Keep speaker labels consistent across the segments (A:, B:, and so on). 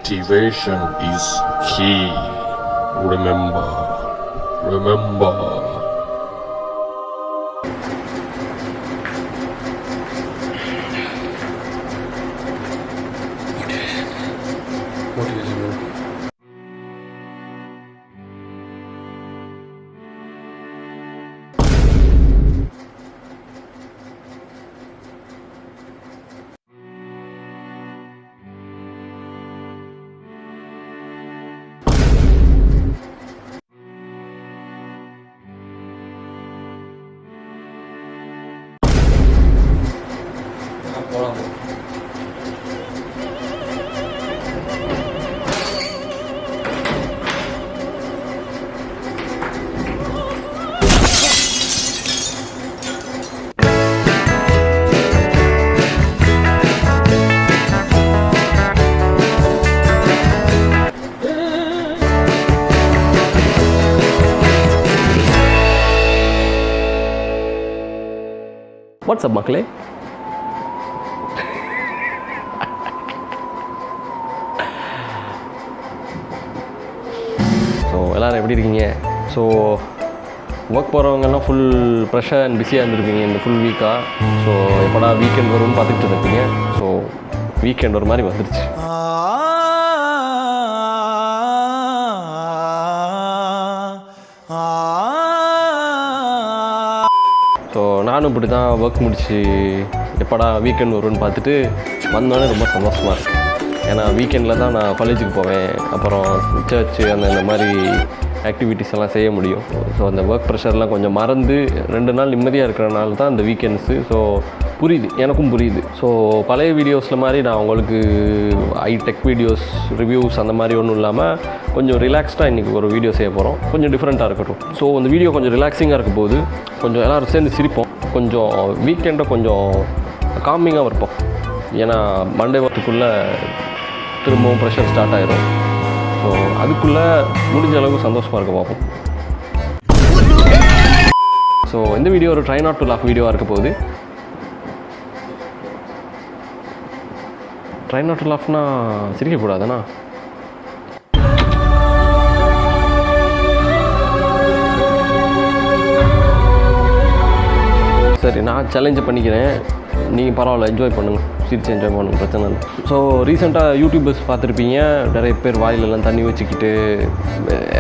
A: Motivation is key. Remember.
B: What's up, மக்களே? So எல்லோரும் எப்படி இருக்கீங்க? ஸோ ஒர்க் போகிறவங்கெல்லாம் ஃபுல் ப்ரெஷர் அண்ட் பிஸியாக இருந்திருப்பீங்க இந்த ஃபுல் வீக்காக. ஸோ எப்போடா வீக்கெண்ட் வரும்னு பார்த்துட்டு இருப்பீங்க. ஸோ வீக்கெண்ட் ஒரு மாதிரி வந்துருச்சு. ஸோ நானும் இப்படி தான் ஒர்க் முடிச்சு எப்போடா வீக்கெண்ட் வரும்னு பார்த்துட்டு வந்தோடனே ரொம்ப சந்தோஷமாக இருக்குது. ஏன்னா வீக்கெண்டில் தான் நான் காலேஜுக்கு போவேன், அப்புறம் சர்ச்சு இந்த மாதிரி ஆக்டிவிட்டீஸ் எல்லாம் செய்ய முடியும். ஸோ அந்த ஒர்க் ப்ரெஷர்லாம் கொஞ்சம் மறந்து 2 நாள் நிம்மதியாக இருக்கிறனால தான் அந்த வீக்கெண்ட்ஸு. ஸோ புரியுது, எனக்கும் புரியுது. ஸோ பழைய வீடியோஸில் மாதிரி நான் உங்களுக்கு டெக் வீடியோஸ் ரிவ்யூஸ் அந்த மாதிரி ஒன்றும் இல்லாமல் கொஞ்சம் ரிலாக்ஸ்டாக இன்றைக்கி ஒரு வீடியோ செய்ய போகிறோம். கொஞ்சம் டிஃப்ரெண்ட்டாக இருக்கட்டும். ஸோ அந்த வீடியோ கொஞ்சம் ரிலாக்ஸிங்காக இருக்க போது கொஞ்சம் எல்லோரும் சேர்ந்து சிரிப்போம். கொஞ்சம் வீக்கெண்டை கொஞ்சம் காமிங்காக இருப்போம். ஏன்னா மண்டே வரத்துக்குள்ளே திரும்பவும் ப்ரெஷர் ஸ்டார்ட் ஆகிடும். ஸோ அதுக்குள்ளே முடிஞ்ச அளவுக்கு சந்தோஷமாக இருக்க பார்ப்போம். ஸோ இந்த வீடியோ ஒரு ட்ரை நாட் டு லாஃப் வீடியோவாக இருக்க போகுது. ட்ரை நாட் டு லாஃப்னா சிரிக்கக்கூடாதுண்ணா. சரி, நான் சேலஞ்சை பண்ணிக்கிறேன். நீங்கள் பரவாயில்ல, என்ஜாய் பண்ணுங்கள், சிரிச்சு என்ஜாய் பண்ணுங்கள், பிரச்சனை இல்லை. ஸோ ரீசெண்டாக யூடியூபர்ஸ் பார்த்துருப்பீங்க, நிறைய பேர் வாயிலெல்லாம் தண்ணி வச்சுக்கிட்டு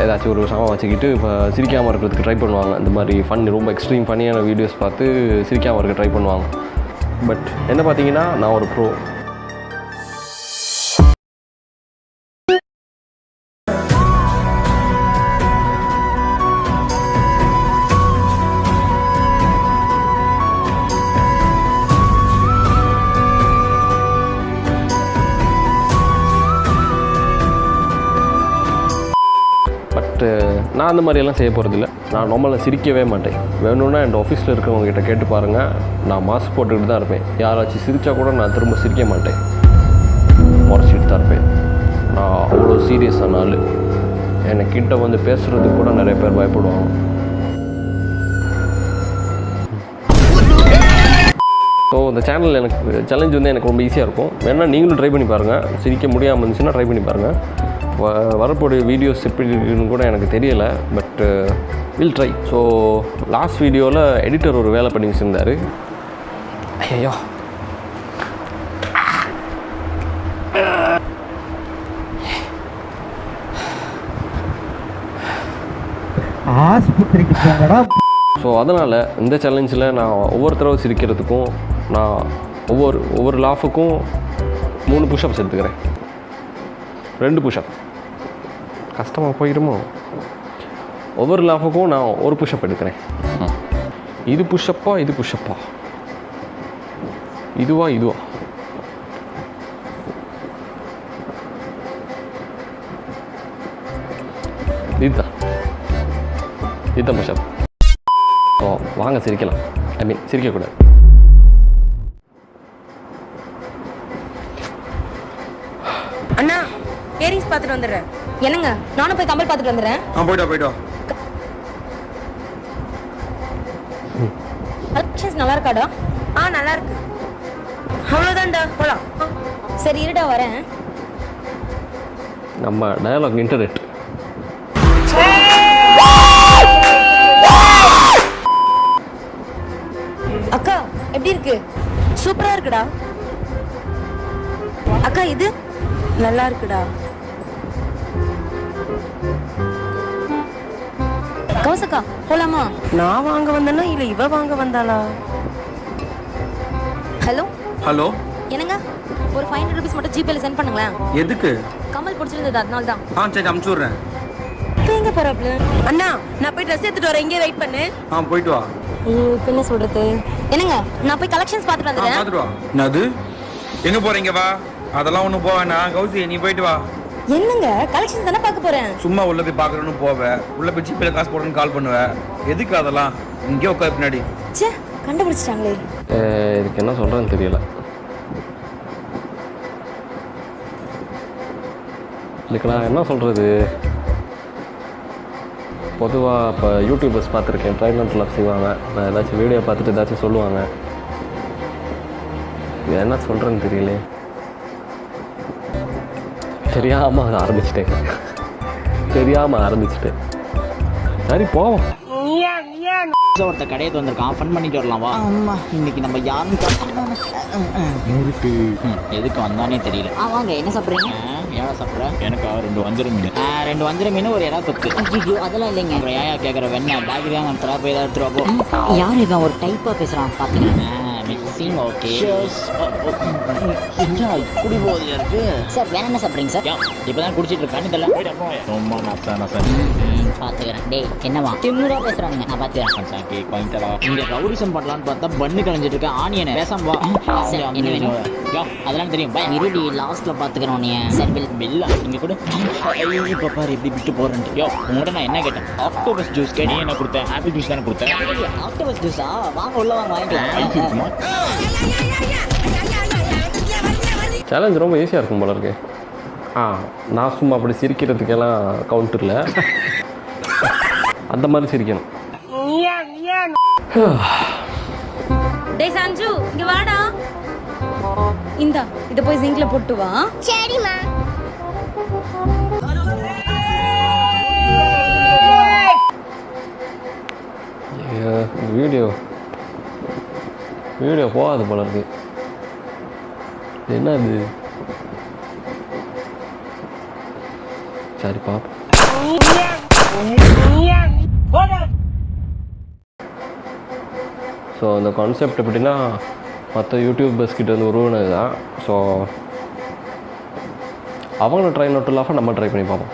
B: ஏதாச்சும் ஒரு சாமான் வச்சுக்கிட்டு இப்போ சிரிக்காமல் இருக்கிறதுக்கு ட்ரை பண்ணுவாங்க. இந்த மாதிரி ரொம்ப எக்ஸ்ட்ரீம் ஃபன்னியான வீடியோஸ் பார்த்து சிரிக்காமல் இருக்க ட்ரை பண்ணுவாங்க. பட் என்ன பார்த்தீங்கன்னா, நான் ஒரு ப்ரோ. நான் அந்த மாதிரியெல்லாம் செய்ய போகிறதில்ல. நான் நார்மலாக சிரிக்கவே மாட்டேன். வேணும்னா என் ஆஃபீஸில் இருக்கிறவங்ககிட்ட கேட்டு பாருங்கள், நான் மாஸ்க் போட்டுக்கிட்டு தான் இருப்பேன். யாராச்சும் சிரித்தா கூட நான் திரும்ப சிரிக்க மாட்டேன், முறைச்சிட்டு தான் இருப்பேன். நான் அவ்வளோ சீரியஸான ஆள். என்கிட்ட வந்து பேசுகிறதுக்கு கூட நிறைய பேர் பயப்படுவாங்க. ஸோ இந்த சேனல் எனக்கு சேலஞ்ச் வந்து எனக்கு ரொம்ப ஈஸியாக இருக்கும். வேணால் நீங்களும் ட்ரை பண்ணி பாருங்கள். சிரிக்க முடியாமல் இருந்துச்சுன்னா ட்ரை பண்ணி பாருங்கள். வரப்போடைய வீடியோஸ் எப்படி இருக்குன்னு கூட எனக்கு தெரியலை, but will try. So last வீடியோவில் எடிட்டர் ஒரு வேலை பண்ணி வச்சுருந்தார். ஐயோ,
C: ஆஸ்பத்திரிக்கு போங்கடா.
B: ஸோ அதனால் இந்த சேலஞ்சில் நான் ஒவ்வொரு தடவை சிரிக்கிறதுக்கும் நான் ஒவ்வொரு லாஃபுக்கும் 3 புஷ்அப்ஸ் எடுத்துக்கிறேன். 2 புஷ்அப் கஷ்டமாக போயிடுமோ. ஒவ்வொரு லாஃபுக்கும் நான் ஒரு புஷ்அப் எடுக்கிறேன். இது புஷ்அப்பா, இது புஷ்அப்பா, இதுவா இதுதான் புஷ்அப். ஸோ வாங்க சிரிக்கலாம். சிரிக்கக்கூடாது.
D: அண்ணா, இயரிங்ஸ் பார்த்துட்டு வந்துடுறேன். என்னங்க, நானும் போய் கம்பல் பார்த்துட்டு வந்துடுறேன்.
C: போயிட்டா.
D: கலெக்ஷன்ஸ் நல்லா இருக்காடா? நல்லா இருக்கு. அவ்வளோதான்டா, போலாம். சரி இருடா, வரேன்.
B: நம்ம டயலாக் இன்டர்நெட்.
D: அக்கா எப்படி இருக்கு? சூப்பரா இருக்குடா. அக்கா இது நல்லா இருக்குடா. கௌசக்கா போலாமா?
C: நான் வாங்க வந்தேன்னா இல்லை இவ வாங்க வந்தாளா?
D: ஹலோ
E: ஹலோ,
D: என்னங்க ஒரு 500 rupees மட்டும் ஜிபேல சென்ட் பண்ணுங்களேன்.
E: எதுக்கு?
D: கமல் பிடிச்சிருந்தது அதனால தான்.
E: சரி அமுச்சு விட்றேன்.
D: இப்போ எங்க போறாப்ல?
C: அண்ணா நான் போய் ட்ரெஸ் எடுத்துட்டு வரேன், இங்கே வெயிட் பண்ணு.
E: போயிட்டு வா.
D: இப்போ என்ன சொல்றது? என்னங்க நான் போய் கலெக்ஷன்ஸ் பார்த்துட்டு வந்துடுறேன்.
E: பார்த்துட்டு வா. என்னது? எங்க போறீங்க? வா. அதெல்லாம் ஒன்றும் போவேண்ணா. கௌசி நீ போயிட்டு வா.
D: என்னங்க கலெக்ஷன்ஸ் தானே பார்க்க போறேன்.
E: சும்மா உள்ள போய் பார்க்கறேன்னு போவேன், உள்ள போய் ஜிபேல காசு போடணும்னு கால் பண்ணுவேன். எதுக்கு அதெல்லாம்? இங்கே உட்காரு பின்னாடி.
D: ச்சே கண்டுபிடிச்சிட்டாங்களே.
B: இதுக்கு என்ன சொல்கிறேன்னு தெரியல. இதுக்கு நான் என்ன சொல்கிறது? பொதுவாக இப்போ யூடியூபர்ஸ் பார்த்துருக்கேன், ட்ரைலர்லாம் செய்வாங்க. நான் ஏதாச்சும் வீடியோ பார்த்துட்டு ஏதாச்சும் சொல்லுவாங்க. இது என்ன சொல்கிறேன்னு தெரியல. தெரியாமல் அதை ஆரம்பிச்சிட்டேன். சரி போவோம்.
F: ஒருத்த கடையை வந்திருக்கான், ஃபன் பண்ணிட்டு வரலாம் வா. ஆமா இன்னைக்கு நம்ம யாரும் எதுக்கு வந்தானே தெரியல. வாங்க என்ன சாப்பிட்றீங்க? ஏழை சாப்பிட்ற? எனக்கு 2 வஞ்சிர மீன். 2 வஞ்சிர மீன், ஒரு இறா தொக்கு. ஐயோ அதெல்லாம் இல்லைங்க. அப்புறம் ஏன் கேட்குற வெண்ணா பேக் தான் தரா போய் ஏதாவது எடுத்துருவா போ. யார் இவன் ஒரு டைப்பாக பேசுகிறான் பார்த்தீங்கன்னா மிக்சிங். ஓகே குடி போகுது இருக்கு சார். வேற என்ன சாப்பிட்றீங்க சார்? இப்போதான் குடிச்சிட்டு இருக்கான்னு தெரியல. ரொம்ப பார்த்துக்கிறேன். டே என்னவா திமுறா பேசுறாங்க? நான் பார்த்துக்கிறேன். இங்கே ரவுடிசம் பண்ணலான்னு பார்த்தா பண்ணு கலைஞ்சிட்டு இருக்கேன். ஆனியனை பேசாம வா. என்ன வேணும்? அதெல்லாம் தெரியும். இருடி லாஸ்ட்ல பார்த்துக்கிறோம். நீ சார் பில்லா இங்கே கூட இப்போ பாரு எப்படி விட்டு போறேன். உங்கள்கிட்ட நான் என்ன கேட்டேன்? ஆக்டோபஸ் ஜூஸ் கேட்டு என்ன கொடுத்தேன்? ஆப்பிள் ஜூஸ் தானே கொடுத்தேன். ஆக்டோபஸ் ஜூஸா? வாங்க உள்ள வாங்க வாங்கிக்கலாம்.
B: சேலஞ்ச் ரொம்ப ஈஸியாக இருக்கும் போல இருக்கு. நான் சும்மா அப்படி சிரிக்கிறதுக்கெல்லாம் கவுண்டரில் அந்த மாதிரி சிரிக்கணும்.
D: டேய் சஞ்சு இங்க வாடா. இந்தா இத போய் சிங்க்ல போட்டு வா. சரிமா.
B: வீடியோ போகாது போல இருக்கு. என்ன அது? சரி பாப்போம். ஸோ இந்த கான்செப்ட் எப்படின்னா மற்ற யூடியூபர்ஸ் கிட்ட வந்து உருவானது தான். ஸோ அவங்கள ட்ரை நாட் டு லாஃப் நம்ம ட்ரை பண்ணி பார்ப்போம்.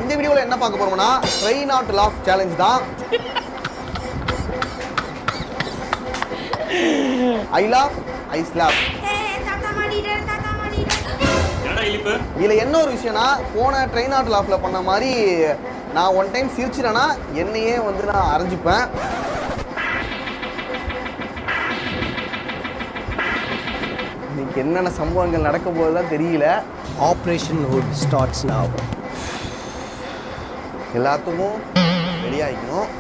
G: இந்த வீடியோவில் என்ன பார்க்க போறோம்னா try not to laugh challenge தான். ஐ லாஃப் ஐ ஸ்லாப். இதுல என்ன ஒரு விஷயம்னா போன ட்ரை நாட் டு லாஃப்ல பண்ண மாதிரி நான் ஒன் டைம் சிரிச்சிட்டேன்னா என்னையே வந்து நான் அரைஞ்சிப்பேன். இன்னைக்கு என்னென்ன சம்பவங்கள் நடக்க போகுதுதான் தெரியல.
H: Operation hood starts now.
G: எல்லாத்துக்கும் ரெடி ஆகிக்கணும்.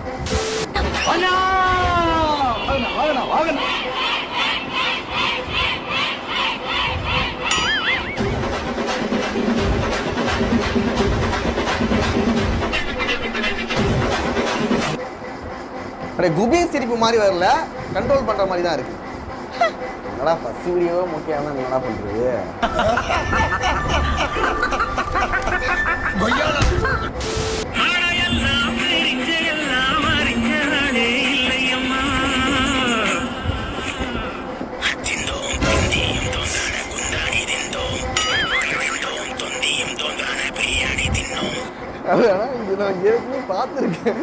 G: குபிங் சிரிப்பு மாதிரி வரல, கண்ட்ரோல் பண்ற மாதிரி தான் இருக்கு. என்னடா ஃபர்ஸ்ட் வீடியோவே முக்கியம் தான், என்னடா பண்றது? இது நான் ஏற்கனவே பார்த்துருக்கேன்.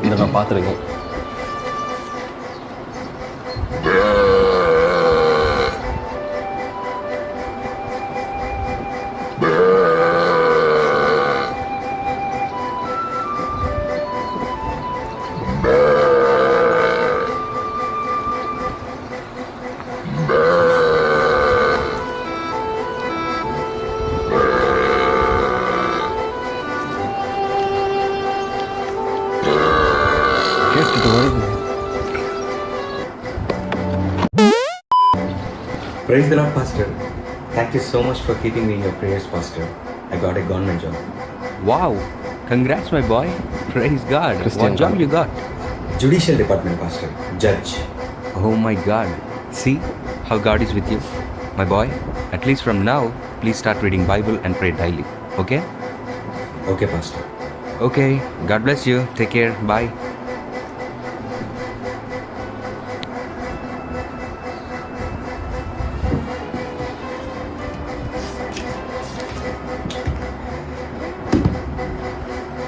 B: இதை நான் பார்த்துருக்கேன். கேட்டுட்டு வருது.
I: Praise the Lord, Pastor. Thank you so much for keeping me in your prayers, Pastor. I got a government job.
E: Wow, congrats my boy. Praise God.
B: Christian
E: What job
B: God.
E: you got?
I: Judicial Department, Pastor. Judge.
E: Oh my God. See how God is with you. My boy, at least from now, please start reading Bible and pray daily. Okay?
I: Okay, Pastor.
E: Okay. God bless you. Take care. Bye.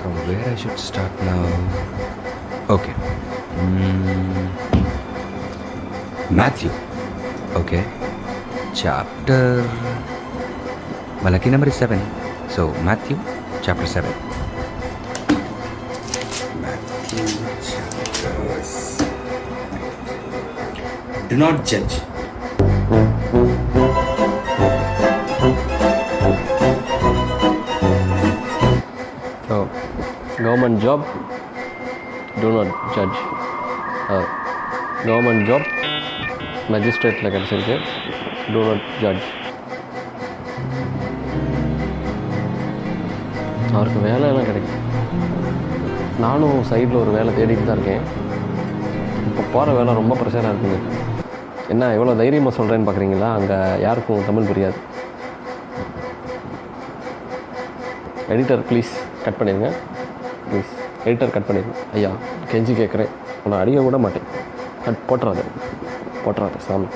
E: From where I should start now? Okay. Matthew. Okay. Chapter. My lucky number is 7. So, Matthew, chapter 7.
I: Matthew chapter 7. Do not judge.
B: Oh, government job, do not judge. Government job, magistrateல கிடச்சிருக்கு, do not judge. அவருக்கு வேலையெல்லாம் கிடைக்கும். நானும் சைடில் ஒரு வேலை தேடிட்டு தான் இருக்கேன். இப்போ போகிற வேலை ரொம்ப ப்ரெஷராக இருக்குங்க. என்ன எவ்வளோ தைரியமாக சொல்கிறேன்னு பார்க்குறீங்களா? அங்கே யாருக்கும் தமிழ் புரியாது. எடிட்டர் ப்ளீஸ் கட் பண்ணிடுங்க. ப்ளீஸ் எடிட்டர் கட் பண்ணிடுங்க. ஐயா கெஞ்சி கேட்குறேன், உன்னை அடிக்க கூட மாட்டேன். கட் போட்டுறாது சாமி.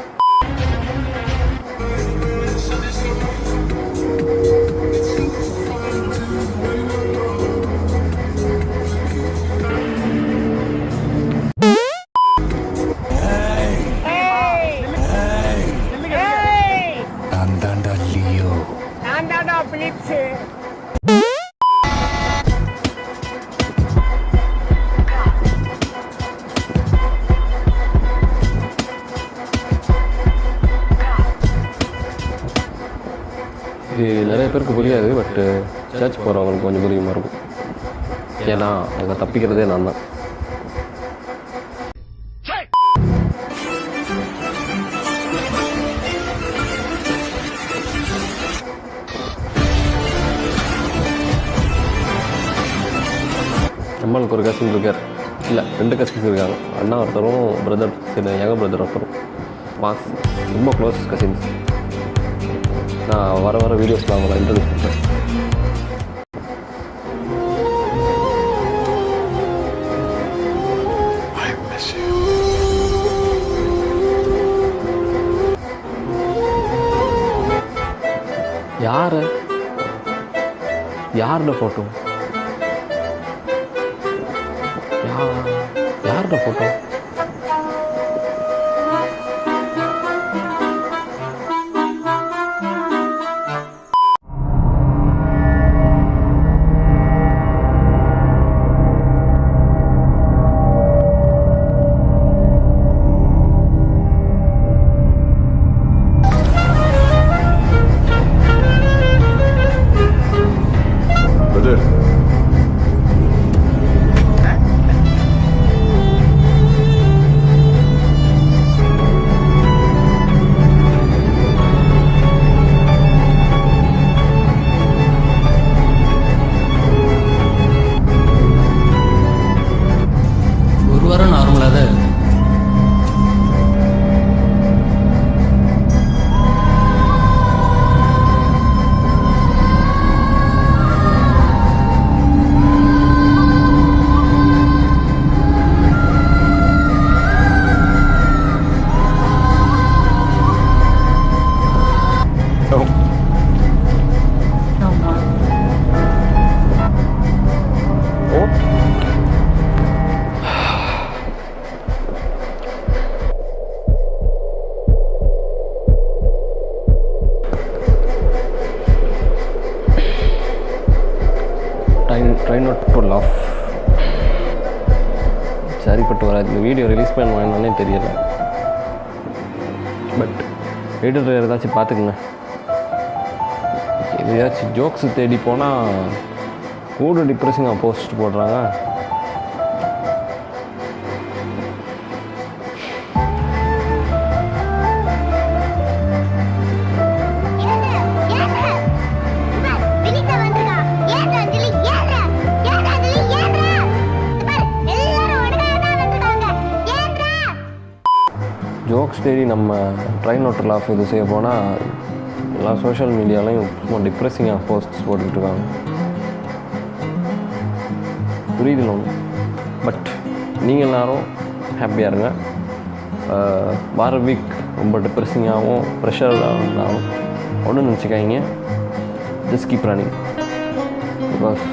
B: இது நிறைய பேருக்கு புரியாது, பட்டு சர்ச் போகிறவங்களுக்கு கொஞ்சம் புரியுமா இருக்கும். ஏன்னா அங்கே தப்பிக்கிறதே நான் தான். நம்மளுக்கு ஒரு கசின் இருக்கார், இல்லை 2 கசின்ஸ் இருக்காங்க. அண்ணா ஒருத்தரும் பிரதர், எங்க பிரதர் ஒருத்தரும். மாஸ் ரொம்ப க்ளோஸ் கசின்ஸ். நான் வர வீடியோஸில் அவங்கள இன்ட்ரடியூஸ் பண்ணுறேன். யாரோட ஃபோட்டோ? யாரோட photo? Try not to laugh. சரிப்பட்டு வராது. இந்த வீடியோ ரிலீஸ் பண்ணுவாங்கன்னே தெரியல. பட் எடிட்டர் ஏதாச்சும் பார்த்துக்குங்க. எதையாச்சும் ஜோக்ஸு தேடி போனால் கூட டிப்ரெஸிங்காக போஸ்ட் போடுறாங்க. டிப்ஸ் தேடி நம்ம ட்ரைன் நோட்டில் ஆஃப் இது செய்ய போனால் எல்லா சோஷியல் மீடியாலையும் ரொம்ப டிப்ரெஸிங்காக போஸ்ட்ஸ் போட்டுக்கிட்டு இருக்காங்க. புரியுது ஒன்று. பட் நீங்கள் எல்லாரும் ஹாப்பியாக இருங்க. வார வீக் ரொம்ப டிப்ரெஸிங்காகவும் ப்ரெஷராக இருந்தாலும் ஒன்றும் நினச்சிக்காதீங்க. Just keep running. Because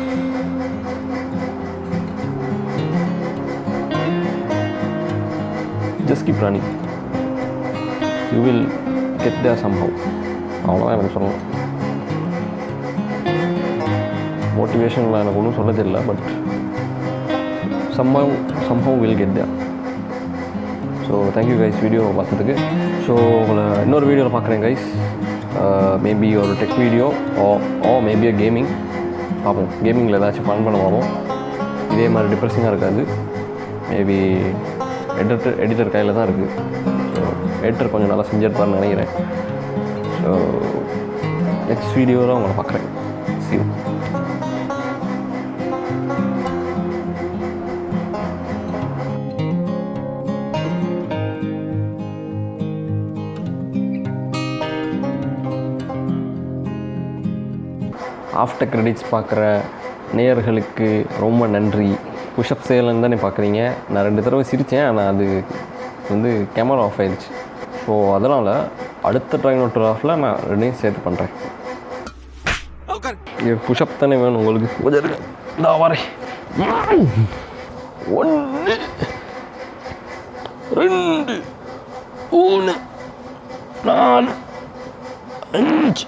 B: just keep running, you will get there somehow. அவ்வளோதான் எனக்கு சொல்லணும். மோட்டிவேஷனில் எனக்கு ஒன்றும் சொல்ல தெரியல, but somehow will get there. So thank you guys வீடியோவை பார்த்ததுக்கு. ஸோ உங்களை இன்னொரு வீடியோவில் பார்க்குறேன் கைஸ். மேபி ஒரு டெக் வீடியோ ஓ மேபி கேமிங் பார்ப்போம். கேமிங்கில் ஏதாச்சும் ஃபன் பண்ண பார்ப்போம். இதே மாதிரி டிப்ரெஸிங்காக இருக்காது. மேபி எடிட்டர் கையில் தான் இருக்குது. ஸோ எடிட்டர் கொஞ்சம் நல்லா செஞ்சிருப்பார்னு நினைக்கிறேன். ஸோ நெக்ஸ்ட் வீடியோவில் உங்களை பார்க்குறேன். See you. ஆஃப்டர் கிரெடிட்ஸ் பார்க்குற நேயர்களுக்கு ரொம்ப நன்றி. புஷ்அப் சேலன்னு தானே பார்க்குறீங்க. நான் 2 தடவை சிரித்தேன், ஆனால் அது வந்து கேமரா ஆஃப் ஆயிடுச்சு. ஸோ அதனால் அடுத்த ட்ரைன் நோட் ஆஃபில் நான் 2யும் சேர்த்து பண்ணுறேன். இது புஷ்அப் தானே வேணும் உங்களுக்கு. கொஞ்சம் இருக்கு, நான் வரேன். 1 2 3 4 5